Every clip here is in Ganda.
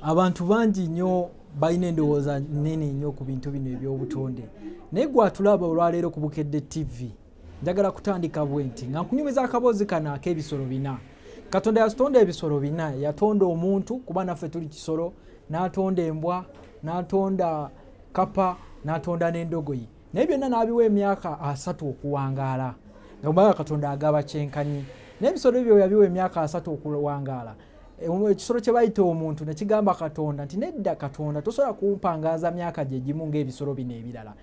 abantu bangi nnyo balina endowooza nnene nnyo ku bintu bino eby'obutonde naye gwe atulaba olwaleero ku Bukedde TV njagala kutandika bwe nti nga nkunyumiza akaboozi kano ak'ebisolo bina. Katonda yatonda ebisolo bina, yatonda omuntu kuba naffe tuli kisolo, n'atonda embwa, n'atonda kapa, n'atonda n'endogoyi. Naye byonna n'abiwa emyaka 3 okuwangaala. Nga Katonda agaba kyenkanyi. N'ebisolo ebyo yabiwa emyaka 3 okuwangaala. Ekisolo kye bayita omuntu ne kigamba Katonda nti nedda Katonda tosobola kumpangaaza myaka gye gimu ng'ebisolo bino ebirala.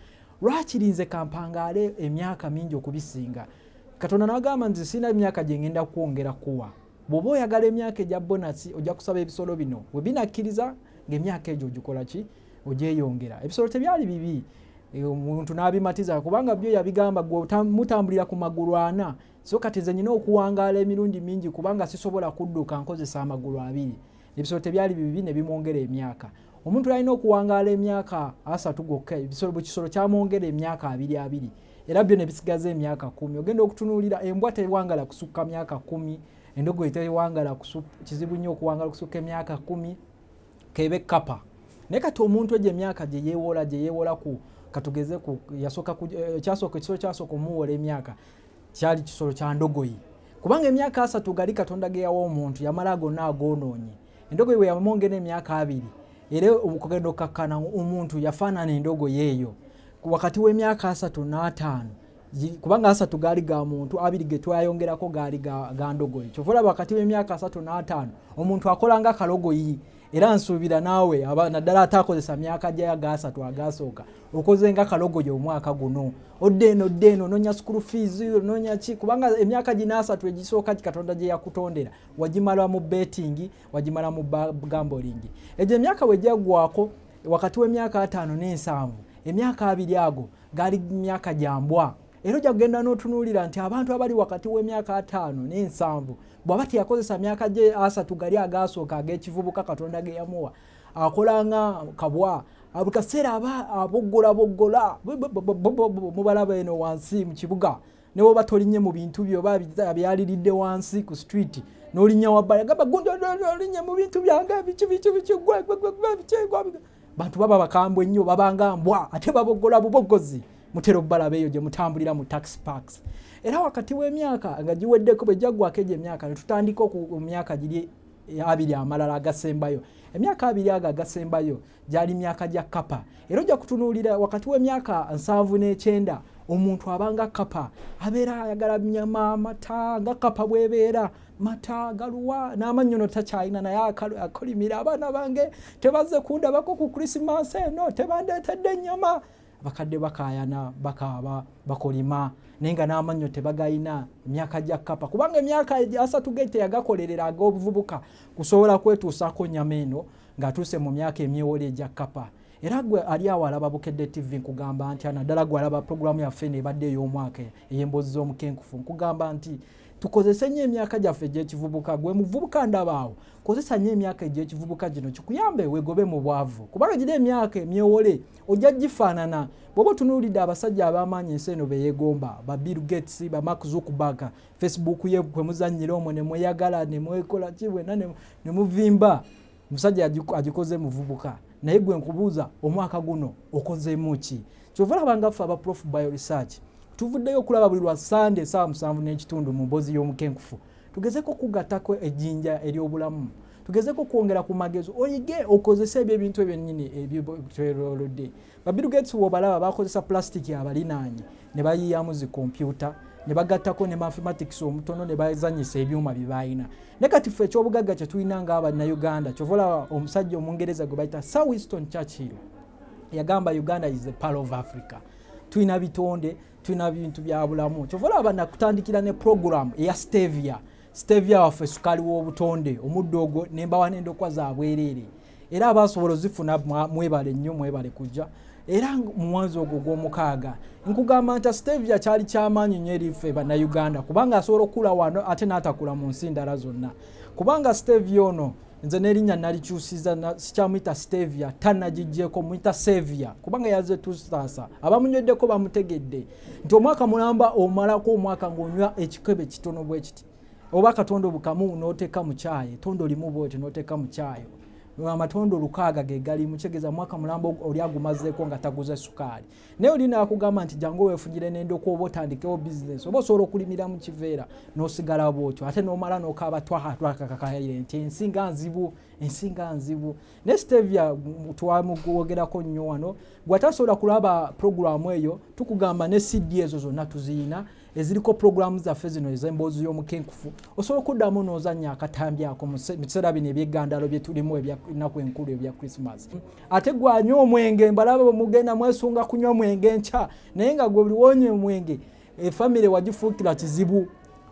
Lwaki linze kampangaale emyaka mingi okubisinga? Katonda n'agamba nti sina emyaka gye ngenda kwongera kuwa. Bw'oba oyagala emyaka egya bonasi ojja kusaba ebisolo bino. Bwe binakkiriza ng'emyaka egyo ogikola ki? Ogyeyongera. Ebisolo tebyali bibi. Omuntu n'abimatiza kubanga byo yabigamba gwe mutambulira ku magulu 4. So kati nze nnina okuwangaala emirundi mingi kubanga sisobola kudduka nkozesa amagulu 2. Ebisolo tebyali bibi ne bimwongera emyaka. Omuntu alina okuwangaala emyaka 3 gokka. Ekisolo kyamwongera emyaka 2. Era byo ne bisigaza emyaka 10. Ogenda okutunuulira embwa tewangala kusukka myaka 10. Endogoyi tewangala kizibu nnyo okuwangala kusukka emyaka 10. Kebe kapa. Naye kati omuntu egyo emyaka gye yeewola ku katugeze ku kyasooka ekisolo kyasooka omuwola emyaka kyali kisolo kya ndogoyi. Kubanga emyaka 3 gali Katonda ge yawa omuntu yamala gonna agoonoonye. Endogoyi bwe yamwongera emyaka 2 era okugenda okakkana omuntu yafaanana endogoyi eyo wakati w'emyaka 3 n'5. Kubanga 3 gaali ga muntu, 2 ge twayongerako gaali ga ndogoyi. Kyovula wakati w'emyaka 3 n'5 omuntu akola nga kalogoyi. Era nsuubira naawe naddala ataakozesa myaka gya 3 agasooka okoze nga kalogoyi omwaka guno. Odde eno nonya school fees nonya ki kubanga emyaka gino 3 egisooka Katonda gye yakutondera wagimala mu betting, wagimala mu gambling. Egyo emyaka we gyagwako wakati w'emyaka 5 n'7 emyaka 2 ago gaali myaka gyambwa. Era ojja kugenda n'otunuulira nti abantu abali wakati w'emyaka 5 n'7 bw'aba teyakozesa myaka gye 3 gali agasooka ag'ekivubuka Katonda ge yamuwa akola nga kabwa abukaseera aba aboggola mubalaba eno wansi mu kibuga ne bw'oba tolinye mu bintu byo byaliridde wansi ku street n'olinya wabbala gamba gundo olinye mu bintu byange bantu baba bakambwe nnyo babanga mbwa ate baboggola buboggozi mutero balaba eyo gye mutambulira mu tax parks. Era wakati w'emyaka nga giweddeko bwe jaggwako egyo emyaka ne tutandika ku myaka giri 2 amalala agasembayo. Emyaka 2 ago agasembayo gyali myaka gya kapa. Era ojja kutunuulira wakati w'emyaka 7 n'9 omuntu abanga kapa abeera ayagala nyama mata nga kapa bwebeera mata galuwa n'amannyo takyalina naye akolimira abaana bange tebazze kundabako ku Christmas eno tebandeetedde ennyama. Bakadde bakayana bakaaba bakolima nenga n'amannyo tebagayina emyaka gya kapa kubanga emyaka 3 gete yagakolerera ag'obuvubuka kusobola kwetuusako nnyama eno ng'atuuse mu myaka emyewole egya kapa. Era gwe ali awo alaba Bukedde TV nkugamba nti naddala gwe alaba programu yaffe n'ebadde ey'omwaka ey'emboozi z'omukenkufu nkugamba nti tukozese nnyo emyaka gyaffe egy'ekivubuka. Gwe muvubuka ndabaawo kozesa nnyo emyaka egy'ekivubuka gino kikuyambe weegobe mu bwavu kubanga giri emyaka emyewole ojja gifaanana. Bw'oba otunuulidde abasajja ab'amaanyi ensi eno beyeegomba ba Bill Gates ba Mark Zuckerberg Facebook ye kwe muzannyira omwo ne mweyagala ne mwekola ki bwenna ne muvimba musajja agikoze muvubuka. Naye gwe nkubuuza omwaka guno okozeemu ki? Kyova olaba nga ffe aba Prof Bioresearch tuvuddeyo okulaba buli lwa Sunday 7:30 mu mboozi y'omukenkufu tugezeko kugattako ejjinja ery'obulamu, tugezeko kwongera ku magezo oyige okozesa ebintu ebyennyini ebyetwerolodde. Ba Bill Gates bw'obalaba bakozesa plastic abalinaanye ne bayiyamu zi kompyuta ne bagattako ne mathematics omutono ne bazanyisa ebyuma bye balina. Ne kati ffe eky'obugagga kye tulina ng'Abannayuganda kyova olaba omusajja Omungereza gwe bayita Sir Winston Churchill yagamba Uganda is the pearl of Africa. Tulina bitonde, tulina bintu bya bulamu. Kyova olaba nakutandikira ne program eya Stevia waffe sukaali w'obutonde omuddo ogwo nembawa n'endokwa za bwereere. Era abasobola ozifuna mwebale nnyo mwebale kujja. Era mu mwezi ogwo gw'omukaaga nkugamba nti Stevia kyali kyamaanyi nnyo eri ffe Bannayuganda kubanga asobola okula wano ate n'atakula mu nsi ndala zonna. Kubanga Stevia ono nze n'erinnya nalikyusiza sikyamuyita Stevia tannagijjeeko muyita Sevia kubanga yazze tusaasa abamunyweddeko bamutegedde nti omwaka mulamba omalako omwaka ng'onywa ekikebe kitono bwe kiti oba katonda obukamu n'oteeka mu kyayi tondo limu bwete n'oteeka mu kyayi amatondo lukaaga ge gali muchegeza mwaka mulambo oli agumazeeko nga taguze sukali naye olina akugamba nti jangu weefugire n'endoko oba otandikewo business oba osobola okulimira mu kiveera n'osigala bwotyo ate n'omala n'okaaba twakakakaire nti ensinga nzibu ne Stevia twamugogerako nnyo wano gwatasobola kulaba programu eyo tukugamba ne CD ezo zonna tuziina eziriko programu zaffe zino ez'emboozi y'omukenkufu osobola okuddamu n'ozannya akatambyako mu biseera bino eby'eggandalo bye tulimu ennaku enkulu ebya Christmas ate gwanywa omwenge mbalaba mugenda mwesunga kunywa omwenge nkya naye nga gwe buli wonye omwenge efamile wagifuukira kizibu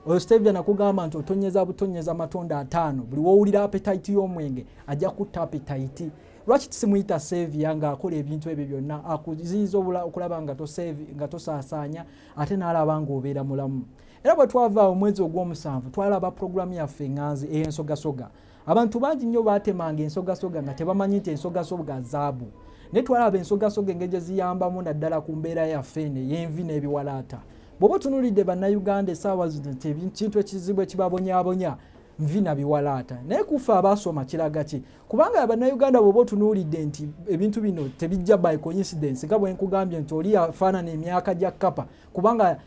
oyo Stevia nakugamba nti otonyeza matonda 5 buli wowulira appetite y'omwenge ajja kutta appetite lwaki tusimuyita Stevia nga akola ebintu ebyo byonna akuziyiza okulaba nga tosaasaanya ate n'alaba ng'obeera mulamu era bwe twava omwezi ogw'omusanvu twalaba programu yaffe enganzi ey'ensogasoga abantu bangi nnyo baatemanga ensogasoga nga tebamanyi nti ensogasoga zaabu naye twalaba ensogasoga engeri gye ziyambamu naddala ku mbeera yaffe eno ey'envi n'ebiwalaata bw'oba otunuulidde bannayuganda essaawa zino nti ekintu ekizibu ekibabonyaabonya nvi na biwalaata naye kufa abaasoma kiraga ki kubanga abannayuganda bw'oba otunuulidde nti ebintu bino tebijja by coincidence nga bwe nkugambye nti oli afaanana emyaka gya kapa kubanga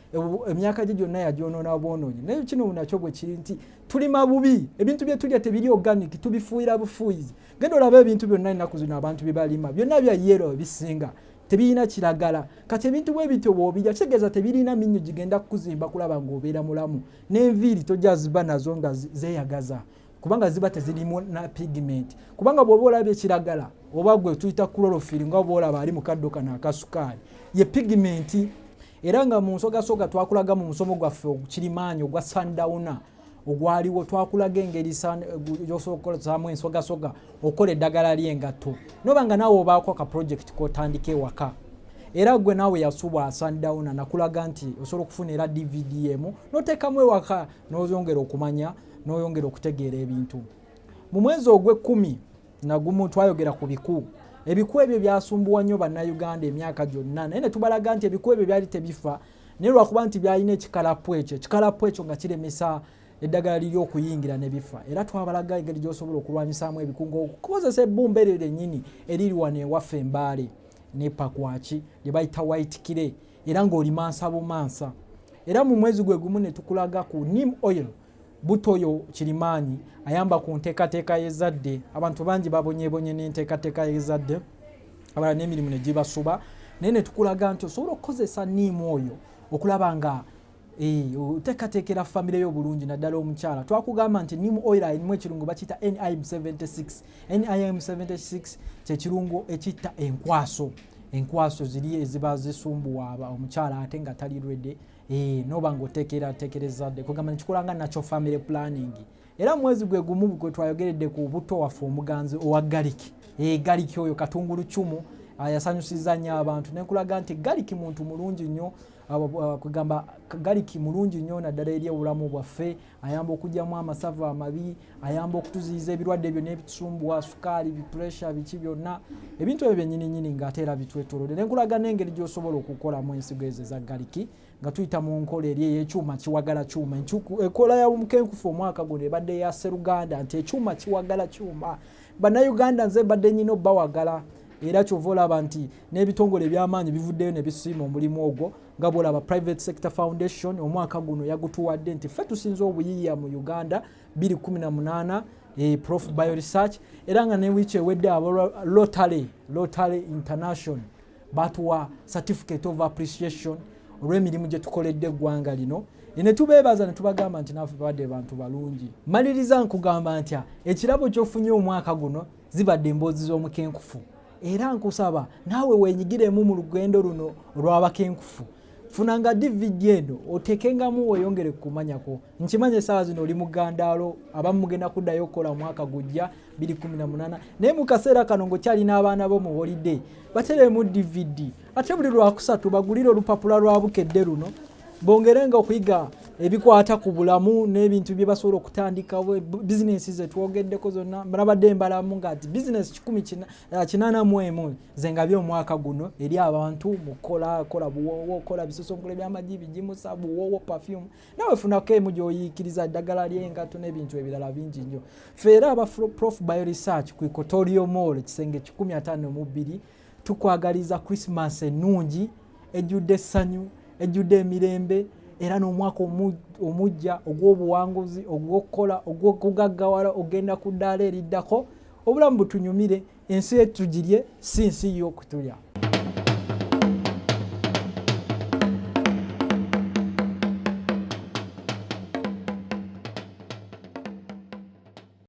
emyaka gye gyonna yagyonoona bwonoonyi naye kino nakyo bwe kiri nti tulima bubi ebintu bye tulya tebiri organic tubifuuyira bufuuyizi genda olaba ebintu byonna ennaku zino abantu bye balima byonna bya yero bisinga tebirina kiragala kati ebintu bwe bityo bw'obirya kitegeeza tebirina minnyo gigenda kukuzimba kulaba ng'obeera mulamu n'enviiri tojja ziba nazo nga zeeyagaza kubanga ziba tezirimu na pigment kubanga bw'oba olabye kiragala oba gwe tuyita chlorophyll nga oba olaba ali mu kaddo kano akasukaali ye pigment era nga mu nsogasoga twakulaga mu musomo gwaffe ogukirimaanyi ogwa sundowner ogwaliwo twakulaga engeri gy'osobola ensogasoga okola eddagala ly'engatto noba nga naawe obaako ka project k'otandika ewaka era gwe naawe yasubwa sundowner nakulaga nti osobola okufuna era DVD emu n'oteekamu ewaka n'oyongera okumanya n'oyongera okutegeera ebintu mu mwezi ogw'ekkumi nagumu twayogera ku biku ebiku ebyo byasumbuwa nnyo bannayuganda emyaka gyonna naye ne tubalaga nti ebiku ebyo byali tebifa naye lwakuba nti byalina ekikalapu ekyo nga kiremesa eddagala liri okuyingira ne bifa era twabalaga engeri gy'osobola okulwanyisaamu ebikungo okukozesa ebbumba eryo lyennyini eriri wano ewaffe embaale ne pakwaki lye bayita white kire era ng'olimansa bumansa era mu mwezi gwe gumu ne tukulaga ku neem oil buto oyo kirimaanyi ayamba ku nteekateeka y'ezzadde abantu bangi babonyeebonye n'enteekateeka y'ezzadde abala n'emirimu ne gibasuba naye ne tukulaga nti osobola okukozesa neem oyo okulaba nga otekateekera famire yo bulungi naddala omukyala twakugamba nti neem oil erimu ekirungo bakiyita NIM76 kyekirungo ekitta enkwaso ziri eziba zisumbuwa omukyala ate nga tali rwedde noba ng'oteekerezadde kugamba nekikolanga nakyo family planning era mwezi gwe gumu gwe twayogeredde ku buto waffe omuganzi owa galiki oyo katungulu cumu yasanyusiza nnyo abantu nekulaga nti galiki muntu mulungi nnyo kugamba galiki mulungi nnyo naddala eri obulamu bwaffe ayamba okugyamu amasavu amabi ayamba okutuziyiza ebirwadde byonna ebitusumbuwa sukaali bipressure biki byonna ebintu ebyo byennyininyini ng'ate era bitwetolodde nenkulaga n'engeri gy'osobola okukolamu ensigo ezo eza galiki nga tuyita mu nkola eri ey'ekyuma kiwagala kyuma enkola y'omukenkufu omwaka guno ebadde ya Sseruganda nti ekyuma kiwagala kyuma bannayuganda nze badde nnyina obbawagala era kyova olaba nti n'ebitongole eby'amaanyi bivuddeyo ne bisiima omulimu ogwo nga bw'olaba Private Sector Foundation omwaka guno yagutuwadde nti ffe tusinze obuyiiya mu Uganda 2018 Prof Bioresearch era nga ne wiiki ewedde abo Rotary International batuwa Certificate of Appreciation olw'emirimu gye tukoledde eggwanga lino ne tubeebaza ne tubagamba nti naffe badde bantu balungi maliriza nkugamba ntya ekirabo ky'ofunye omwaka guno zibadde emboozi z'omukenkufu era nkusaba naawe wenyigiremu mu lugendo luno olw'abakenkufu funanga DVD eno otekengamu weyongere kumanyako nkimanye essaawa zino oli mugandaalo abamu mugenda kuddayo okukola omwaka gujja 2018 naye mu kaseera kano ng'okyalina abaana bo mu holiday bateremu DVD ate buli lwakusatu bagulire olupapula lwa bukedde luno bongerenga okuyiga ebikwata ku bulamu n'ebintu bye basobola okutandikawo bizinesi ze twogeddeko zonna balabadde mbalamu nga ati bizinesi 181 zengabye omwaka guno eri abantu mu kola buwoowo kola bisosonkole by'amagi bigimusa buwoowo perfume nawe funako emu gy'oyiikiriza ddagala ly'engato n'ebintu ebirala bingi nnyo ffe era aba Prof Bioresearch ku Equatorial Mall ekisenge 152 tukwagaliza Christmas ennungi ejjudde essanyu ejjudde emirembe era n'omwaka omujja ogw'obuwanguzi ogw'okukola ogw'okugaggawala ogenda ku ddaala eriddako obulamu butunyumire ensi etugirye si nsi y'okutulya.